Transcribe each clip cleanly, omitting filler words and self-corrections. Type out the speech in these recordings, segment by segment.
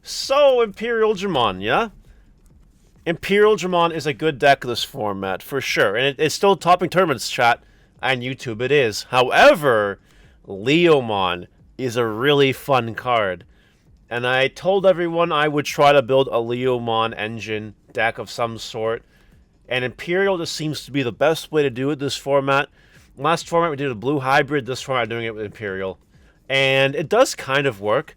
So, Imperialdramon, yeah? Imperialdramon is a good deck of this format, for sure. And it's still topping tournaments, chat, and YouTube it is. However, Leomon is a really fun card. And I told everyone I would try to build a Leomon engine deck of some sort. And Imperial just seems to be the best way to do it this format. Last format we did a blue hybrid, this format I'm doing it with Imperial. And it does kind of work.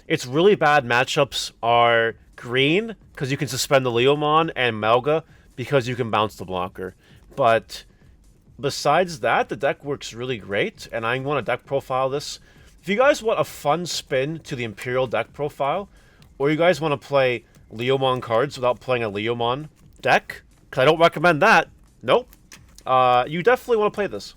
Its really bad matchups are green, because you can suspend the Leomon, and Melga, because you can bounce the blocker. But besides that, the deck works really great, and I want to deck profile this. If you guys want a fun spin to the Imperial deck profile, or you guys want to play Leomon cards without playing a Leomon deck, because I don't recommend that, nope, you definitely want to play this.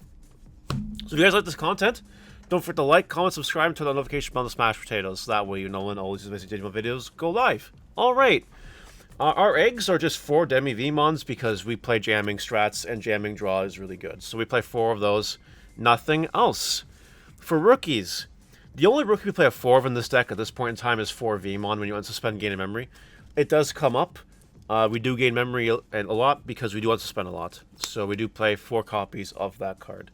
So if you guys like this content, don't forget to like, comment, subscribe, and turn on the notification bell to smash potatoes. So that way you know when all these basic Digimon videos go live. Alright. Our eggs are just 4 Demi Vmons because we play jamming strats and jamming draw is really good. So we play 4 of those. Nothing else. For rookies, the only rookie we play a 4 of in this deck at this point in time is 4 Vmon when you unsuspend gain memory. It does come up. We do gain memory a lot because we do unsuspend a lot. So we do play 4 copies of that card.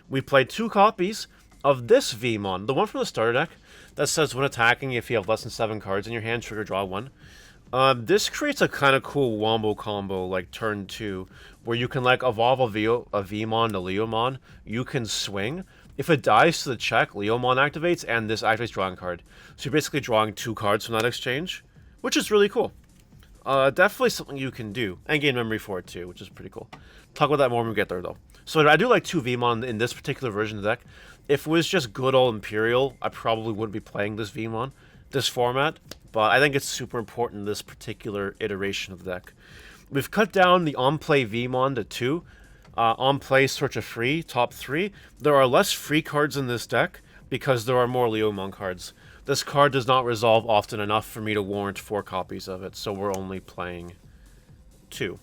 We play 2 copies of this Vmon, the one from the starter deck that says when attacking, if you have less than 7 cards in your hand, trigger draw 1. This creates a kind of cool wombo combo, like turn 2, where you can like evolve a Vmon to Leomon. You can swing. If it dies to the check, Leomon activates, and this activates drawing card. So you're basically drawing 2 cards from that exchange, which is really cool. Definitely something you can do, and gain memory for it too, which is pretty cool. Talk about that more when we get there, though. So I do like 2 Vmon in this particular version of the deck. If it was just good old Imperial, I probably wouldn't be playing this Vmon, this format, but I think it's super important in this particular iteration of the deck. We've cut down the on-play Vmon to 2. On-play Search of Free, top 3. There are less free cards in this deck because there are more Leomon cards. This card does not resolve often enough for me to warrant 4 copies of it, so we're only playing 2.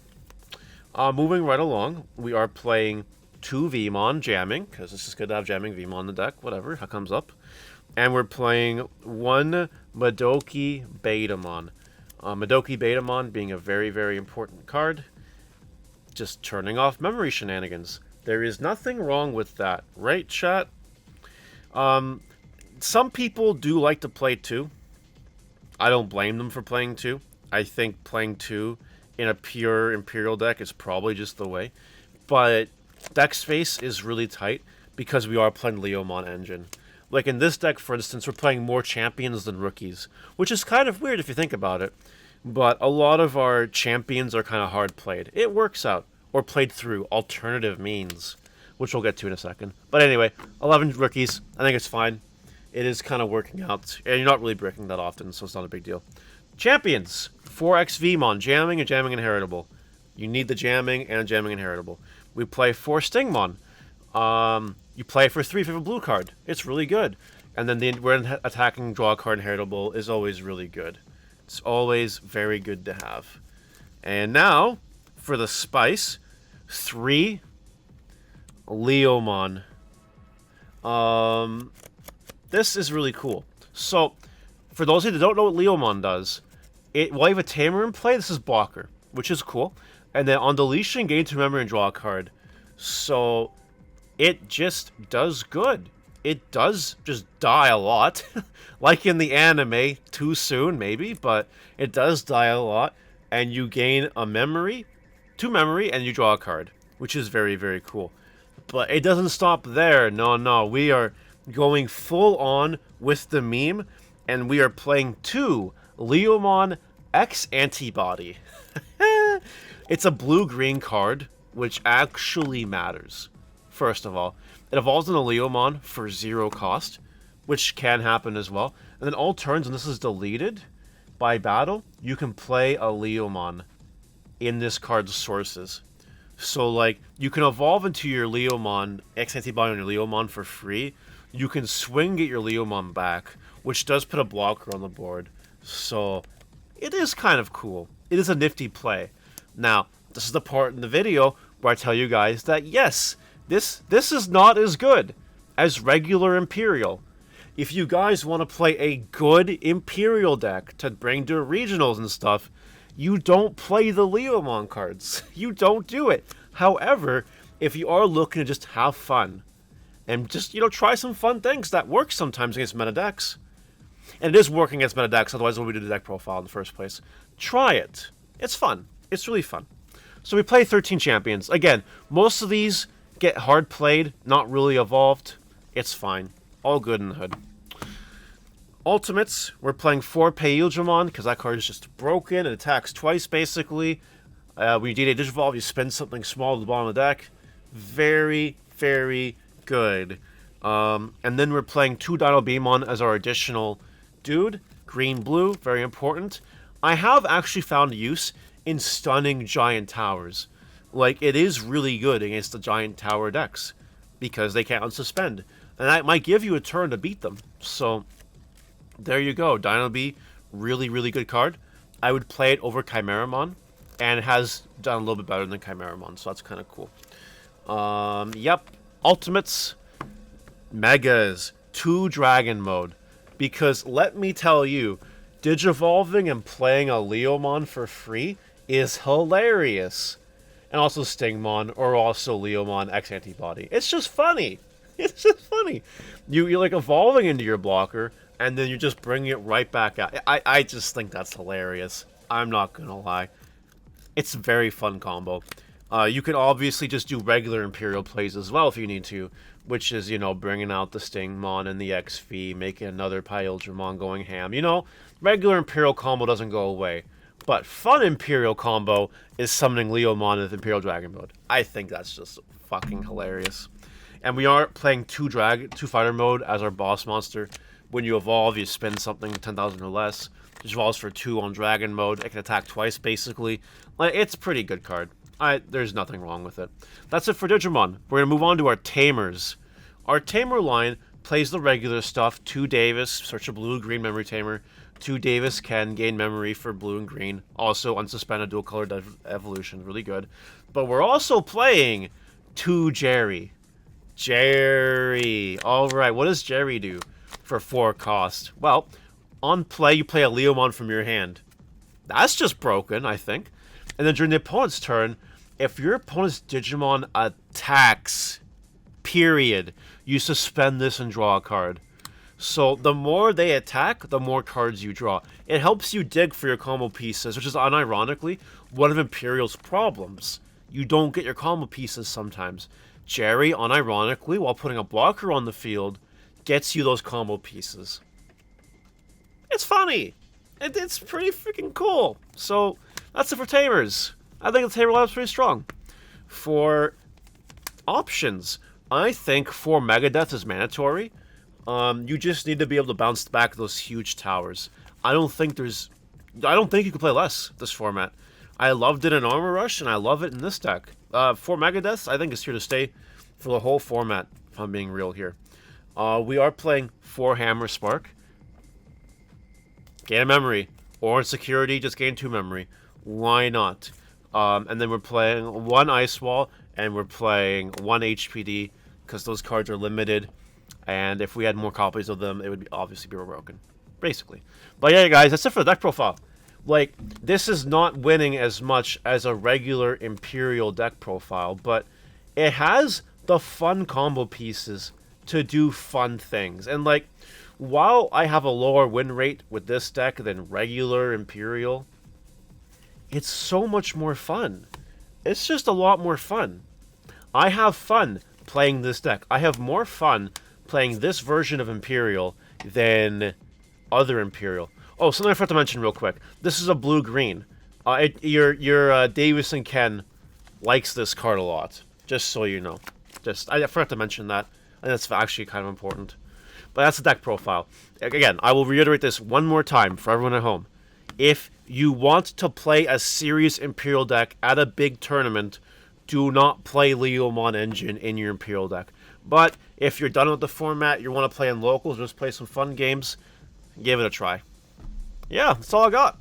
Moving right along, we are playing 2 Vmon jamming, because it's just good to have jamming Vmon in the deck, whatever, that comes up. And we're playing 1 Madoki Betamon. Madoki Betamon being a very, very important card. Just turning off memory shenanigans. There is nothing wrong with that, right, chat? Some people do like to play 2. I don't blame them for playing 2. I think playing 2 in a pure Imperial deck is probably just the way. But deck space is really tight because we are playing Leomon engine. Like in this deck, for instance, we're playing more champions than rookies, which is kind of weird if you think about it. But a lot of our champions are kind of hard played. It works out, or played through alternative means, which we'll get to in a second. But anyway, 11 rookies, I think it's fine. It is kind of working out, and you're not really breaking that often, so it's not a big deal. Champions, 4x Vmon, jamming and jamming inheritable. You need the jamming and jamming inheritable. We play 4 Stingmon. You play for 3 if you have a blue card. It's really good. And then when attacking, draw a card inheritable is always really good. It's always very good to have. And now, for the spice, 3 Leomon. This is really cool. So, for those of you that don't know what Leomon does, while you have a Tamer in play, this is blocker, which is cool. And then on deletion, gain 2 memory and draw a card. So, it just does good. It does just die a lot. Like in the anime, too soon maybe, but it does die a lot. And you gain a memory, 2 memory, and you draw a card, which is very, very cool. But it doesn't stop there. No, we are going full on with the meme, and we are playing 2 Leomon X Antibody. It's a blue-green card, which actually matters. First of all, it evolves in a Leomon for 0 cost, which can happen as well. And then all turns, when this is deleted by battle, you can play a Leomon in this card's sources. So, like, you can evolve into your Leomon, X Antibody on your Leomon for free. You can swing, get your Leomon back, which does put a blocker on the board. So, it is kind of cool. It is a nifty play. Now, this is the part in the video where I tell you guys that, yes, this is not as good as regular Imperial. if you guys want to play a good Imperial deck to bring to regionals and stuff, you don't play the Leomon cards. You don't do it. However, if you are looking to just have fun and just, try some fun things that work sometimes against meta decks, and it is working against meta decks, otherwise we would do the deck profile in the first place. Try it. It's fun. It's really fun. So we play 13 champions. Again, most of these get hard played, not really evolved. It's fine. All good in the hood. Ultimates, we're playing 4 Imperialdramon, because that card is just broken. It attacks twice, basically. When you D-Day Digivolve, you spend something small at the bottom of the deck. Very, very good. And then we're playing 2 Dinobemon as our additional dude. Green-blue, very important. I have actually found use in stunning giant towers. Like, it is really good against the giant tower decks, because they can't unsuspend. And that might give you a turn to beat them. So, there you go. Dino-B, really, really good card. I would play it over Chimeramon, and it has done a little bit better than Chimeramon, so that's kind of cool. Yep. Ultimates, Megas, 2 Dragon mode. Because, let me tell you, Digivolving and playing a Leomon for free is hilarious. And also Stingmon, or also Leomon X Antibody. It's just funny. It's just funny. You're like evolving into your blocker, and then you're just bringing it right back out. I just think that's hilarious. I'm not gonna lie. It's a very fun combo. You can obviously just do regular Imperial plays as well if you need to, which is, bringing out the Stingmon and the XV, making another Imperialdramon going ham. Regular Imperial combo doesn't go away. But fun Imperial combo is summoning Leomon with Imperial Dragon mode. I think that's just fucking hilarious. And we are playing 2 fighter mode as our boss monster. When you evolve, you spend something 10,000 or less. It evolves for 2 on Dragon mode. It can attack twice, basically. Like, it's a pretty good card. There's nothing wrong with it. That's it for Digimon. We're going to move on to our Tamers. Our Tamer line plays the regular stuff. 2 Davis, search a blue, green memory Tamer. 2 Davis can gain memory for blue and green. Also, unsuspended dual colored evolution. Really good. But we're also playing 2 Jerry. Jerry. Alright, what does Jerry do for 4 cost? Well, on play, you play a Leomon from your hand. That's just broken, I think. And then during the opponent's turn, if your opponent's Digimon attacks, period, you suspend this and draw a card. So the more they attack, the more cards you draw. It helps you dig for your combo pieces, which is unironically one of Imperial's problems. You don't get your combo pieces sometimes. Jerry, unironically, while putting a blocker on the field, gets you those combo pieces. It's funny. It's pretty freaking cool. So that's it for Tamers. I think the Tamer lineup's pretty strong. For options, I think 4 Megadeth is mandatory. You just need to be able to bounce back those huge towers. I don't think you can play less this format. I loved it in Armor Rush, and I love it in this deck. 4 Megadeths, I think, is here to stay for the whole format, if I'm being real here. We are playing 4 Hammer Spark. Gain a memory. Or in security, just gain 2 memory. Why not? And then we're playing 1 Ice Wall, and we're playing 1 HPD, because those cards are limited. And if we had more copies of them, it would obviously be broken. Basically. But yeah, guys, that's it for the deck profile. Like, this is not winning as much as a regular Imperial deck profile, but it has the fun combo pieces to do fun things. And, like, while I have a lower win rate with this deck than regular Imperial, it's so much more fun. It's just a lot more fun. I have fun playing this deck. I have more fun playing this version of Imperial than other Imperial. Oh, something I forgot to mention real quick. This is a blue-green. Your Davis and Ken likes this card a lot. Just so you know. I forgot to mention that. And that's actually kind of important. But that's the deck profile. Again, I will reiterate this one more time for everyone at home. If you want to play a serious Imperial deck at a big tournament, do not play Leomon Engine in your Imperial deck. But if you're done with the format, you want to play in locals, just play some fun games, give it a try. Yeah, that's all I got.